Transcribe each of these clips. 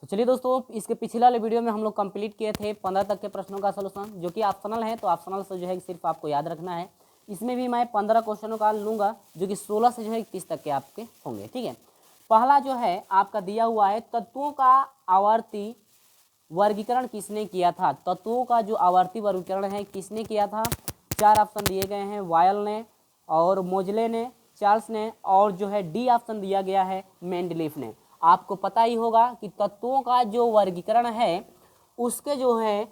तो चलिए दोस्तों, इसके पिछले वाले वीडियो में हम लोग कंप्लीट किए थे 15 तक के प्रश्नों का सलूशन, जो कि ऑप्शनल है। तो ऑप्शनल से जो है सिर्फ आपको याद रखना है। इसमें भी मैं 15 क्वेश्चनों का लूँगा, जो कि 16 से जो है 30 तक के आपके होंगे। ठीक है, पहला जो है आपका दिया हुआ है, तत्वों का आवर्ती वर्गीकरण किसने किया था। तत्वों का जो आवर्ती वर्गीकरण है किसने किया था। 4 ऑप्शन दिए गए हैं, वायल ने और मोजले ने, चार्ल्स ने, और जो है डी ऑप्शन दिया गया है मेंडलीफ ने। आपको पता ही होगा कि तत्वों का जो वर्गीकरण है उसके जो है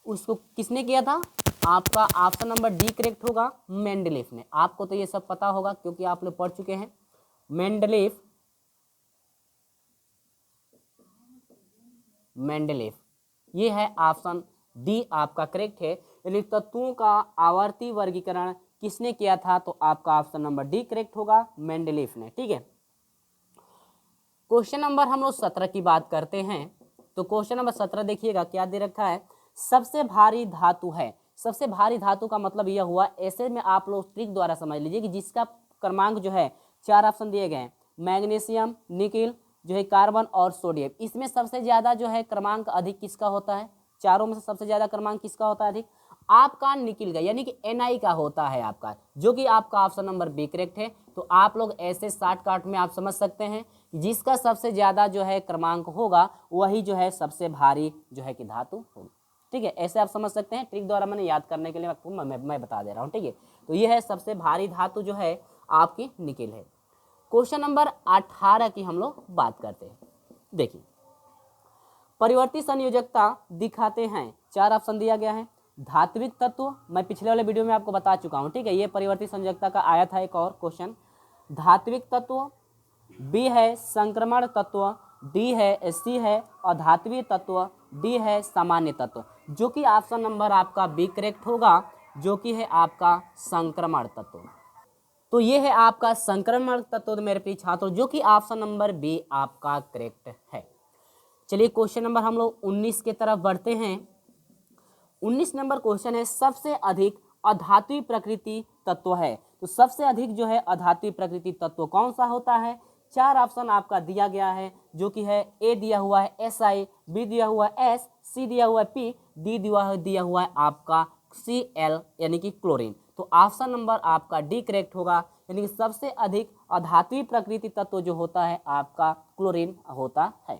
उसको किसने किया था। आपका ऑप्शन नंबर डी करेक्ट होगा, मेंडलीफ ने। आपको तो ये सब पता होगा क्योंकि आप लोग पढ़ चुके हैं। मेंडलीफ ये है ऑप्शन डी आपका करेक्ट है। यानी तत्वों का आवर्ती वर्गीकरण किसने किया था, तो आपका ऑप्शन नंबर डी करेक्ट होगा, मेंडलीफ ने। ठीक है, क्वेश्चन नंबर हम लोग 17 की बात करते हैं। तो क्वेश्चन नंबर 17 देखिएगा क्या दे रखा है। सबसे भारी धातु है। सबसे भारी धातु का मतलब यह हुआ, ऐसे में आप लोग ट्रिक द्वारा समझ लीजिए कि जिसका क्रमांक जो है 4 ऑप्शन दिए गए हैं, मैग्नीशियम, निकिल, जो है कार्बन और सोडियम। इसमें सबसे ज्यादा जो है क्रमांक अधिक किसका होता है, चारों में से सबसे ज्यादा क्रमांक किसका होता है अधिक, आपका निकिल का यानी कि Ni का होता है आपका, जो कि आपका ऑप्शन नंबर बी करेक्ट है। तो आप लोग ऐसे शॉर्टकट में आप समझ सकते हैं कि जिसका सबसे ज्यादा जो है क्रमांक होगा वही जो है सबसे भारी जो है कि धातु होगी। ठीक है, ऐसे आप समझ सकते हैं। ट्रिक द्वारा मैंने याद करने के लिए आपको मैं बता दे रहा हूँ। ठीक है, तो ये है सबसे भारी धातु जो है आपकी निकिल है। क्वेश्चन नंबर 18 की हम लोग बात करते हैं। देखिए, परिवर्ती संयोजकता दिखाते हैं। 4 ऑप्शन दिया गया है। धात्विक तत्व, मैं पिछले वाले वीडियो में आपको बता चुका हूं। ठीक है, ये परिवर्ती संयोजकता का आया था एक और क्वेश्चन। धात्विक तत्व, बी है संक्रमण तत्व, डी है सी है अधात्वीय तत्व, डी है सामान्य तत्व, जो कि ऑप्शन नंबर आपका बी करेक्ट होगा, जो कि है आपका संक्रमण तत्व। तो ये है आपका संक्रमण तत्व मेरे प्रिय छात्रों, जो कि ऑप्शन नंबर बी आपका करेक्ट है। चलिए क्वेश्चन नंबर हम लोग 19 के तरफ बढ़ते हैं। 19 नंबर क्वेश्चन है, सबसे अधिक अधात्वीय प्रकृति तत्व है। तो सबसे अधिक जो है अधात्वीय प्रकृति तत्व कौन सा होता है। 4 ऑप्शन आपका दिया गया है, जो कि है ए दिया हुआ है Si, बी दिया हुआ है S, सी दिया हुआ है P, डी दिया हुआ है आपका Cl यानी कि क्लोरीन। तो ऑप्शन नंबर आपका डी करेक्ट होगा, यानी कि सबसे अधिक अधात्वीय प्रकृति तत्व जो होता है आपका क्लोरीन होता है।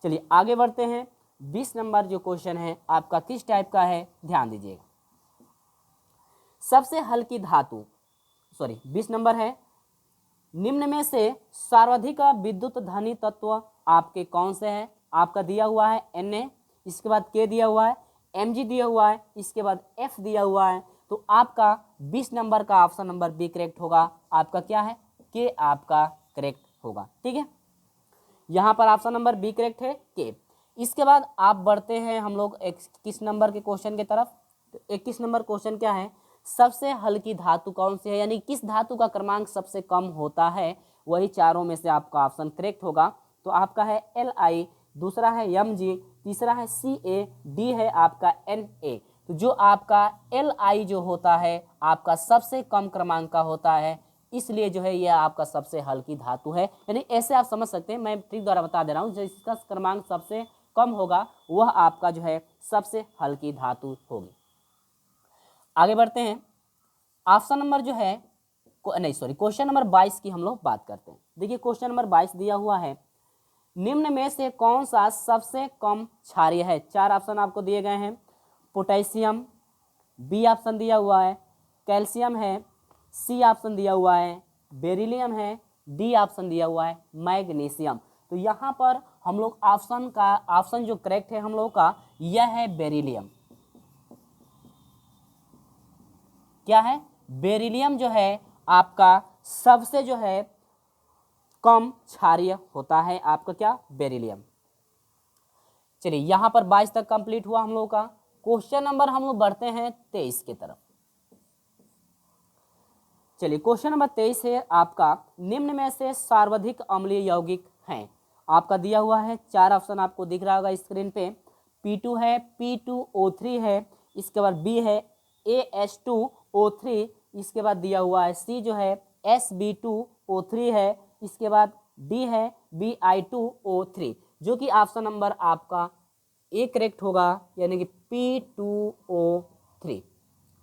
चलिए आगे बढ़ते हैं। 20 नंबर जो क्वेश्चन है आपका किस टाइप का है, ध्यान दीजिएगा। सबसे हल्की धातु, 20 नंबर है, निम्न में से सर्वाधिक विद्युत धनी तत्व आपके कौन से हैं। आपका दिया हुआ है Na, इसके बाद K दिया हुआ है, Mg दिया हुआ है, इसके बाद F दिया हुआ है। तो आपका 20 नंबर का ऑप्शन नंबर बी करेक्ट होगा। आपका क्या है, K आपका करेक्ट होगा। ठीक है, यहाँ पर ऑप्शन नंबर बी करेक्ट है, K। इसके बाद आप बढ़ते हैं हम लोग 21 नंबर के क्वेश्चन की तरफ। तो 21 नंबर क्वेश्चन क्या है, सबसे हल्की धातु कौन सी है, यानी किस धातु का क्रमांक सबसे कम होता है। वही चारों में से आपका ऑप्शन करेक्ट होगा। तो आपका है Li, दूसरा है Mg, तीसरा है Ca, डी है आपका Na। तो जो आपका Li जो होता है आपका सबसे कम क्रमांक का होता है, इसलिए जो है यह आपका सबसे हल्की धातु है। यानी ऐसे आप समझ सकते हैं, मैं ट्रिक द्वारा बता दे रहा हूँ, जिसका क्रमांक सबसे कम होगा वह आपका जो है सबसे हल्की धातु होगी। आगे बढ़ते हैं। ऑप्शन नंबर जो है क्वेश्चन नंबर 22 की हम लोग बात करते हैं। देखिए क्वेश्चन नंबर 22 दिया हुआ है, निम्न में से कौन सा सबसे कम क्षारीय है। 4 ऑप्शन आपको दिए गए हैं, पोटेशियम, बी ऑप्शन दिया हुआ है कैल्शियम है, सी ऑप्शन दिया हुआ है बेरिलियम है, डी ऑप्शन दिया हुआ है मैग्नीशियम। तो यहाँ पर हम लोग ऑप्शन जो करेक्ट है हम लोग का यह है बेरिलियम। क्या है, बेरिलियम जो है आपका सबसे जो है कम क्षारीय होता है, आपका क्या, बेरिलियम। चलिए यहाँ पर 22 तक कंप्लीट हुआ हम लोग का। क्वेश्चन नंबर हम लोग बढ़ते हैं 23 की तरफ। चलिए क्वेश्चन नंबर 23 है आपका, निम्न में से सर्वाधिक अम्लीय यौगिक हैं। आपका दिया हुआ है 4 ऑप्शन आपको दिख रहा होगा स्क्रीन पे। P2 है, P2O3 है, इसके बाद B है AS2O3, इसके बाद दिया हुआ है C जो है SB2O3 है, इसके बाद D है BI2O3। जो कि ऑप्शन नंबर आपका ए करेक्ट होगा, यानी कि P2O3।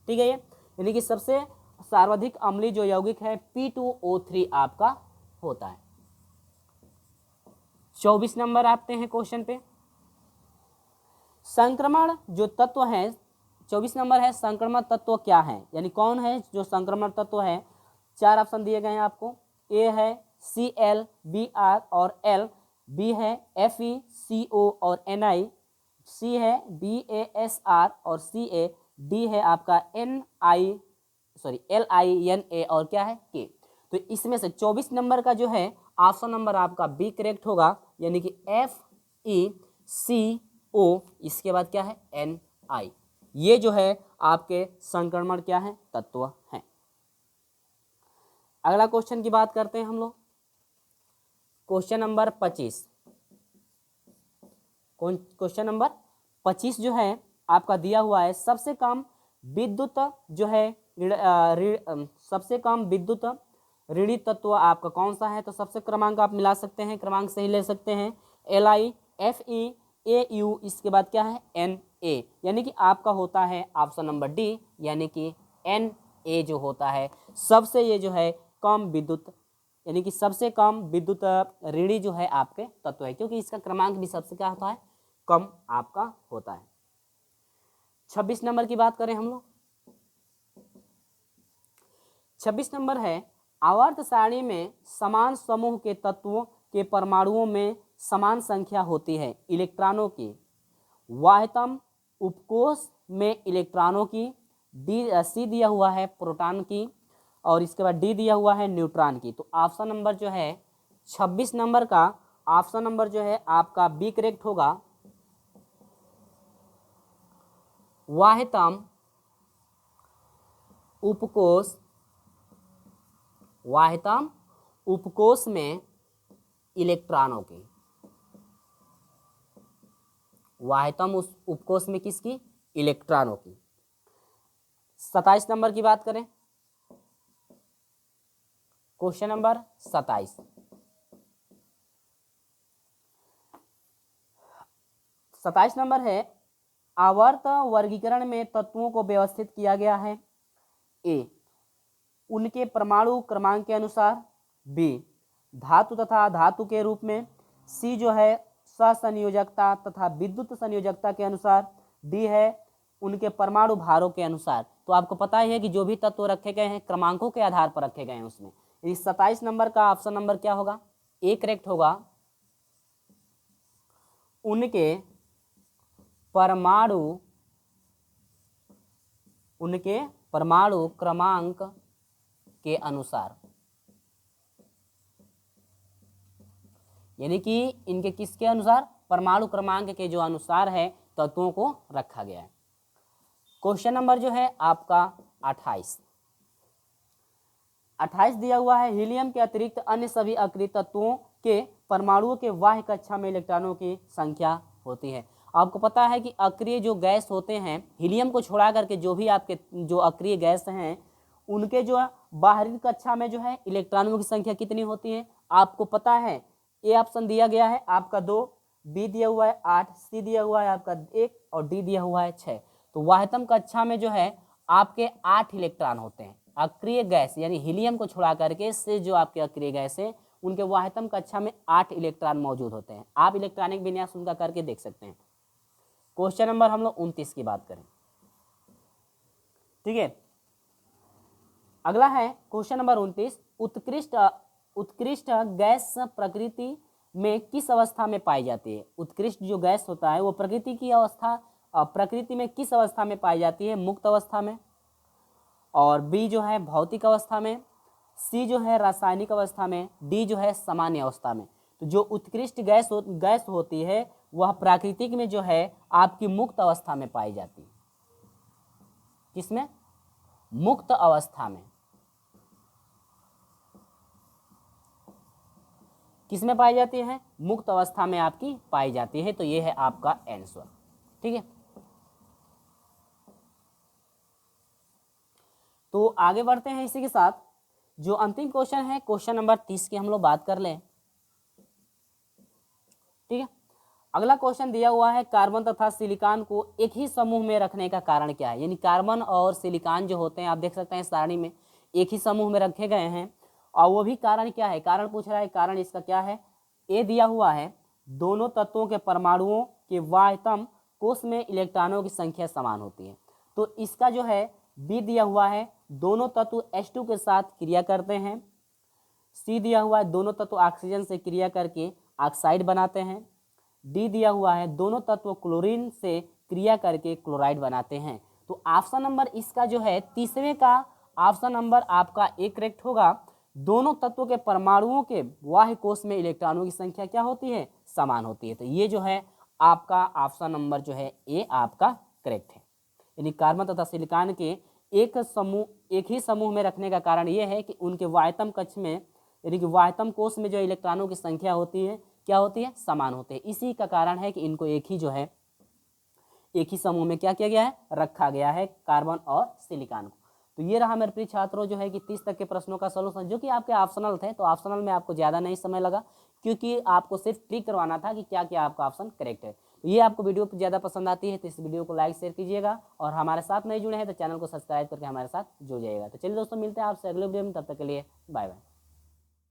ठीक है, ये यानी कि सबसे सर्वाधिक अम्लीय जो यौगिक है P2O3 आपका होता है। 24 नंबर आते हैं क्वेश्चन पे। संक्रमण जो तत्व है, 24 नंबर है, संक्रमण तत्व क्या है, यानी कौन है जो संक्रमण तत्व है। 4 ऑप्शन दिए गए हैं आपको। ए है Cl, Br और L, बी है Fe, Co और Ni, सी है BaSr और Ca, डी है आपका LiNA और क्या है K। तो इसमें से 24 नंबर का जो है ऑप्शन नंबर आपका बी करेक्ट होगा, यानी कि FeCO, इसके बाद क्या है Ni। ये जो है आपके संक्रमण क्या है, तत्व हैं। अगला क्वेश्चन की बात करते हैं हम लोग। Question number 25। क्वेश्चन नंबर 25 जो है आपका दिया हुआ है, सबसे कम विद्युत जो है सबसे कम विद्युत ऋणी तत्व आपका कौन सा है। तो सबसे क्रमांक आप मिला सकते हैं, क्रमांक सही ले सकते हैं। Li, Fe, Au, इसके बाद क्या है Na, यानी कि आपका होता है ऑप्शन नंबर डी, यानी कि Na जो होता है सबसे ये जो है कम विद्युत, यानी कि सबसे कम विद्युत ऋणी जो है आपके तत्व है, क्योंकि इसका क्रमांक भी सबसे क्या होता है, कम आपका होता है। 26 नंबर की बात करें हम लोग। 26 नंबर है, आवर्त सारणी में समान समूह के तत्वों के परमाणुओं में समान संख्या होती है इलेक्ट्रॉनों की। वाह्यतम उपकोष में इलेक्ट्रॉनों की, सी दिया हुआ है प्रोटॉन की, और इसके बाद डी दिया हुआ है न्यूट्रॉन की। तो ऑप्शन नंबर जो है 26 नंबर का ऑप्शन नंबर जो है आपका बी करेक्ट होगा। वाह्यतम उपकोष, वाह्यतम उपकोष में इलेक्ट्रॉनों की, वाह्यतम उस उपकोष में किसकी, इलेक्ट्रॉनों की। 27 नंबर की बात करें। Question number 27। 27 नंबर है, आवर्त वर्गीकरण में तत्वों को व्यवस्थित किया गया है। ए, उनके परमाणु क्रमांक के अनुसार। बी, धातु तथा धातु के रूप में। सी जो है सहसंयोजकता तथा विद्युत संयोजकता के अनुसार। डी है उनके परमाणु भारों के अनुसार। तो आपको पता ही है कि जो भी तत्व रखे गए हैं क्रमांकों के आधार पर रखे गए हैं उसमें। इस 27 नंबर का ऑप्शन नंबर क्या होगा, ए करेक्ट होगा। उनके परमाणु क्रमांक के अनुसार, यानी कि इनके किसके अनुसार, परमाणु क्रमांक के जो अनुसार है तत्वों को रखा गया है। क्वेश्चन नंबर जो है आपका 28 दिया हुआ है, हीलियम के अतिरिक्त अन्य सभी अक्रिय तत्वों के परमाणुओं के बाह्य कक्षा में इलेक्ट्रॉनों की संख्या होती है। आपको पता है कि अक्रिय जो गैस होते हैं, हीलियम को छोड़ा करके जो भी आपके जो अक्रिय गैस हैं उनके जो बाहरी कक्षा में जो है इलेक्ट्रॉनों की संख्या कितनी होती है, आपको पता है। ए ऑप्शन दिया गया है आपका 2, बी दिया हुआ है 8, सी दिया हुआ है आपका 1 और डी दिया हुआ है 6। तो वाह्यतम कक्षा में जो है आपके 8 इलेक्ट्रॉन होते हैं। अक्रिय गैस यानी हीलियम को छुड़ा करके से जो आपके अक्रिय गैस है उनके वाह्यतम कक्षा में 8 इलेक्ट्रॉन मौजूद होते हैं। आप इलेक्ट्रॉनिक विन्यास उनका करके देख सकते हैं। क्वेश्चन नंबर हम लोग 29 की बात करें, ठीक है। अगला है क्वेश्चन नंबर 29, उत्कृष्ट गैस प्रकृति में किस अवस्था में पाई जाती है। उत्कृष्ट जो गैस होता है वो प्रकृति में किस अवस्था में पाई जाती है, मुक्त अवस्था में, और बी जो है भौतिक अवस्था में, सी जो है रासायनिक अवस्था में, डी जो है सामान्य अवस्था में। तो जो उत्कृष्ट गैस होती है वह प्राकृतिक में जो है आपकी मुक्त अवस्था में पाई जाती है। किसमें, मुक्त अवस्था में। किसमें पाई जाती है, मुक्त अवस्था में आपकी पाई जाती है। तो ये है आपका आंसर, ठीक है। तो आगे बढ़ते हैं इसी के साथ। जो अंतिम क्वेश्चन है क्वेश्चन नंबर 30 की हम लोग बात कर लें, ठीक है। अगला क्वेश्चन दिया हुआ है कार्बन तथा सिलिकॉन को एक ही समूह में रखने का कारण क्या है। यानी कार्बन और सिलिकॉन जो होते हैं आप देख सकते हैं सारणी में एक ही समूह में रखे गए हैं, और वो भी कारण क्या है, कारण पूछ रहा है, कारण इसका क्या है। ए दिया हुआ है दोनों तत्वों के परमाणुओं के वाह्यतम कोष में इलेक्ट्रॉनों की संख्या समान होती है। तो इसका जो है बी दिया हुआ है दोनों तत्व H2 के साथ क्रिया करते हैं। सी दिया हुआ है दोनों तत्व ऑक्सीजन से क्रिया करके ऑक्साइड बनाते हैं। डी दिया हुआ है दोनों तत्व क्लोरीन से क्रिया करके क्लोराइड बनाते हैं। तो ऑप्शन नंबर इसका जो है तीसरे का ऑप्शन नंबर आपका ए करेक्ट होगा। दोनों तत्वों के परमाणुओं के बाह्य कोष में इलेक्ट्रॉनों की संख्या क्या होती है, समान होती है। तो ये जो है आपका ऑप्शन नंबर जो है ए आपका करेक्ट है। यानी कार्बन तथा सिलिकॉन के एक ही समूह में रखने का कारण ये है कि उनके वाह्यतम कक्ष में यानी कि वाह्यतम कोष में जो इलेक्ट्रॉनों की संख्या होती है क्या होती है, समान होते हैं। इसी का कारण है कि इनको एक ही समूह में क्या किया गया है, रखा गया है कार्बन और सिलिकॉन को। तो ये रहा मेरे प्रिय छात्रों जो है कि 30 तक के प्रश्नों का सॉल्यूशन, जो कि आपके ऑप्शनल थे। तो ऑप्शनल में आपको ज़्यादा नहीं समय लगा क्योंकि आपको सिर्फ ट्रिक करवाना था कि क्या क्या आपका ऑप्शन करेक्ट है। तो ये आपको वीडियो ज़्यादा पसंद आती है तो इस वीडियो को लाइक शेयर कीजिएगा, और हमारे साथ नहीं जुड़े हैं तो चैनल को सब्सक्राइब करके हमारे साथ जुड़ जाइएगा। तो चलिए दोस्तों मिलते हैं आपसे अगले वीडियो में, तब तक के लिए बाय बाय।